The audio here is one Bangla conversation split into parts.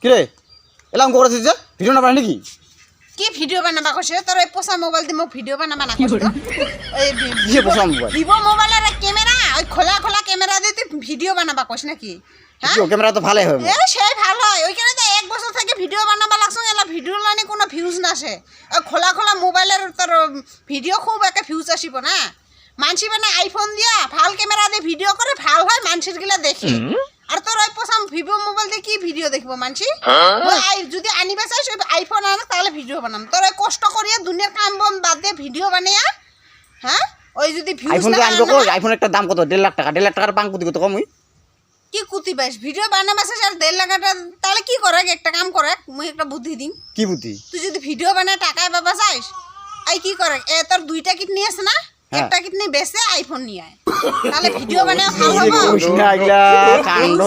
কিরে এলাম করেছিস যে ভিডিও না বানাই নাকি কি ভিডিও বানাবা কইছে তোর এই পোষা মোবাইল দি মোক ভিডিও বানাবা না কইছ ওই কি পোষা মোবাইল ভিভো মোবাইলের ক্যামেরা ওই খোলা খোলা ক্যামেরা দিয়ে তুই ভিডিও বানাবা কইছ নাকি হ্যাঁ ভিডিও ক্যামেরা তো ভালোই হবে এ সেই ভালো হয় ওইখানে তো এক বছর থেকে ভিডিও বানাবা লাগছ এলা ভিডিও লানি কোনো ভিউজ না আসে ওই খোলা খোলা মোবাইলের তোর ভিডিও খুব একটা ভিউজ আসিব না মানসি মানে আইফোন দিয়া ভাল ক্যামেরা দিয়ে ভিডিও করে ভাল হয় মানুষের গিলা দেখি আর তোর ওই পোষাম ভিভো মোবাইল দিয়ে কি ভিডিও দেখবো মানসি যদি আনিবা চাইছ আইফোন আন তাহলে ভিডিও বানাম তোর ওই কষ্ট করিয়া দুনিয়ার কাম বন বাদ দিয়ে ভিডিও বানাইয়া হ্যাঁ ওই যদি ভিউজ আইফোন না আনবো কই আইফোন একটা দাম কত 1.5 লাখ টাকা 1.5 লাখ টাকার পাং কুতি কত কম কি কুতি পাইস ভিডিও বানাবা চাইছ আর 1.5 লাখ টাকা তাহলে কি করে একটা কাম করে মুই একটা বুদ্ধি দিই কি বুদ্ধি তুই যদি ভিডিও বানায় টাকায় বাবা চাইস আই কি করে এ তোর দুইটা কিডনি আছে না একটা কিডনি বেচে আইফোন নিয়ে আয় তাহলে ভিডিও বানায় ভালো হবে কৃষ্ণ আগলা কাণ্ড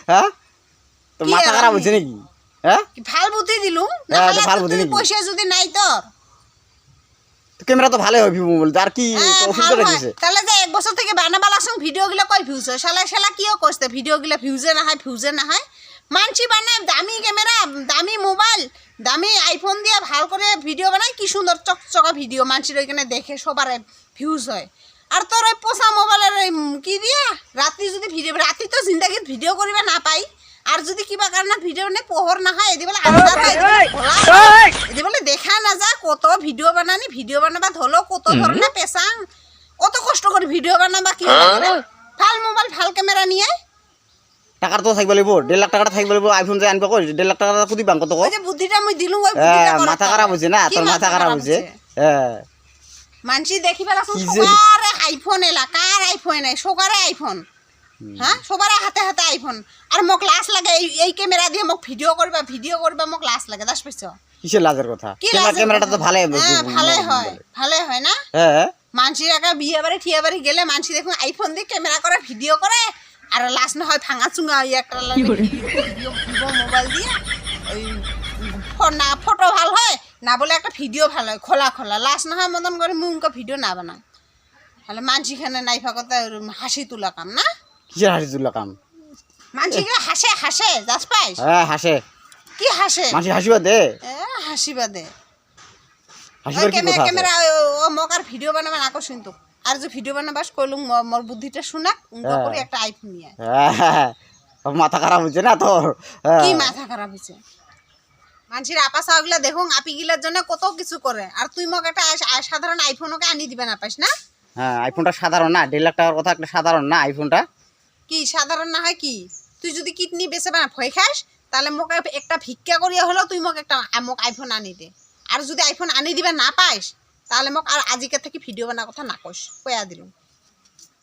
হ্যাঁ তো কি মাথা আর খারাপ আমি? হচ্ছে নাকি হ্যাঁ কি ভাল বুদ্ধি দিলুম না হ্যাঁ, হলে ভাল তো বুদ্ধি তুই নাকি? পয়সা যদি নাই তোর ক্যামেরা তো ভালোই হবে ভিভো মোবাইল আর কি হ্যাঁ, ওষুধ ভাল হয়। রেখেছে তাহলে যে এক বছর থেকে বানাবা লাগছং ভিডিও গুলা কই ভিউজ হয় শালা শালা কিও করতে ভিডিও গুলা ভিউজে না হয় ভিউজে না হয় মানসি বানায় দামি ক্যামেরা দামি মোবাইল দামি আইফোন দিয়ে ভাল করে ভিডিও বানায় কি সুন্দর চকচকা ভিডিও মানসির ওইখানে দেখে সবার ভিউজ হয় আর তোর ওই পোষা মোবাইলের কি দিয়া রাত্রি যদি ভিডিও রাত্রি তো জিন্দাগিত ভিডিও করিবা না পাই আর যদি কিবা কারণে ভিডিও নে পোহর না হয় এদি বলে আন্ধার হয় এদি বলে দেখা না যা কত ভিডিও বানানি ভিডিও বানাবা ধলো কত ধরনের পেশাং অত কষ্ট করে ভিডিও বানাবা কি ভাল মোবাইল ভাল ক্যামেরা নিয়ে টাকার তো থাকবে লাগবো 1.5 লাখ টাকাটা থাকবে লাগবো আইফোন যে আনবে কই 1.5 লাখ টাকা কুতি পাং কত ওই যে বুদ্ধিটা মই দিলু ওই হ্যাঁ বুদ্ধিটা মাথা খারাপ হচ্ছে না তোর মাথা খারাপ হচ্ছে হ্যাঁ মানসি দেখিবা লাগছ কি যে- সবার আইফোন এলা কার আইফোন নাই সবার আইফোন হ্যাঁ সবার হাতে হাতে আইফোন আর মোক লাজ লাগে এই ক্যামেরা দিয়ে মোক ভিডিও করবা মোক লাজ লাগে দাস পাইছ কিসের লাজের কথা কি ক্যামেরাটা তো ভালোই হবে ভালো হয় না হ্যাঁ মানসির একা বিয়ে বাড়ি ঠিয়া বাড়ি গেলে মানসি দেখুন আইফোন দিয়ে ক্যামেরা করে ভিডিও করে আর লাস্ট না হয় ভাঙা চুঙা ওই একটা ভিডিও মোবাইল দিয়ে ওই না ফটো ভাল হয় না বলে একটা ভিডিও ভালো হয় খোলা খোলা লাস্ট না হয় মতন করে মুখকে ভিডিও না বানাম তাহলে মানসিখানে নাই ফাঁকতে হাসি তোলা কাম না কিসের হাসি তুললা কাম মানসিকে হাসে যাস পাইস হ্যাঁ হাসে কি হাসে মাসি হাসিবা দে হাসিবা দে হাসিবার কি কথা আছে? ক্যামেরা ও মোক আর ভিডিও বানাবা না কো শুনতো আর যে ভিডিও বানাবাস কইলুম মোর বুদ্ধিটা শুনাক উনকা করে একটা আইফোন নিয়ে হ্যাঁ মাথা খারাপ হচ্ছে না তোর হ্যাঁ। কি মাথা খারাপ হইছে মানসির আপা সাগুলা দেখুন আপি গিলার জন্য কত কিছু করে আর তুই মোক একটা সাধারণ আইফোনকে আনি দিবে না পাইস না হ্যাঁ আইফোনটা সাধারণ না 1.5 লাখ টাকার কথা একটা সাধারণ না আইফোনটা কি সাধারণ না হয় কি তুই যদি কিডনি বেচে বানা ভয় খাস তাহলে মোক একটা ভিক্ষা করিয়া হলেও তুই মোক একটা মোক আইফোন আনি দে আর যদি আইফোন আনি দিবে না পাইস তাহলে মোক আর আজিকে থেকে ভিডিও বানার কথা না কইস কয়া দিলুম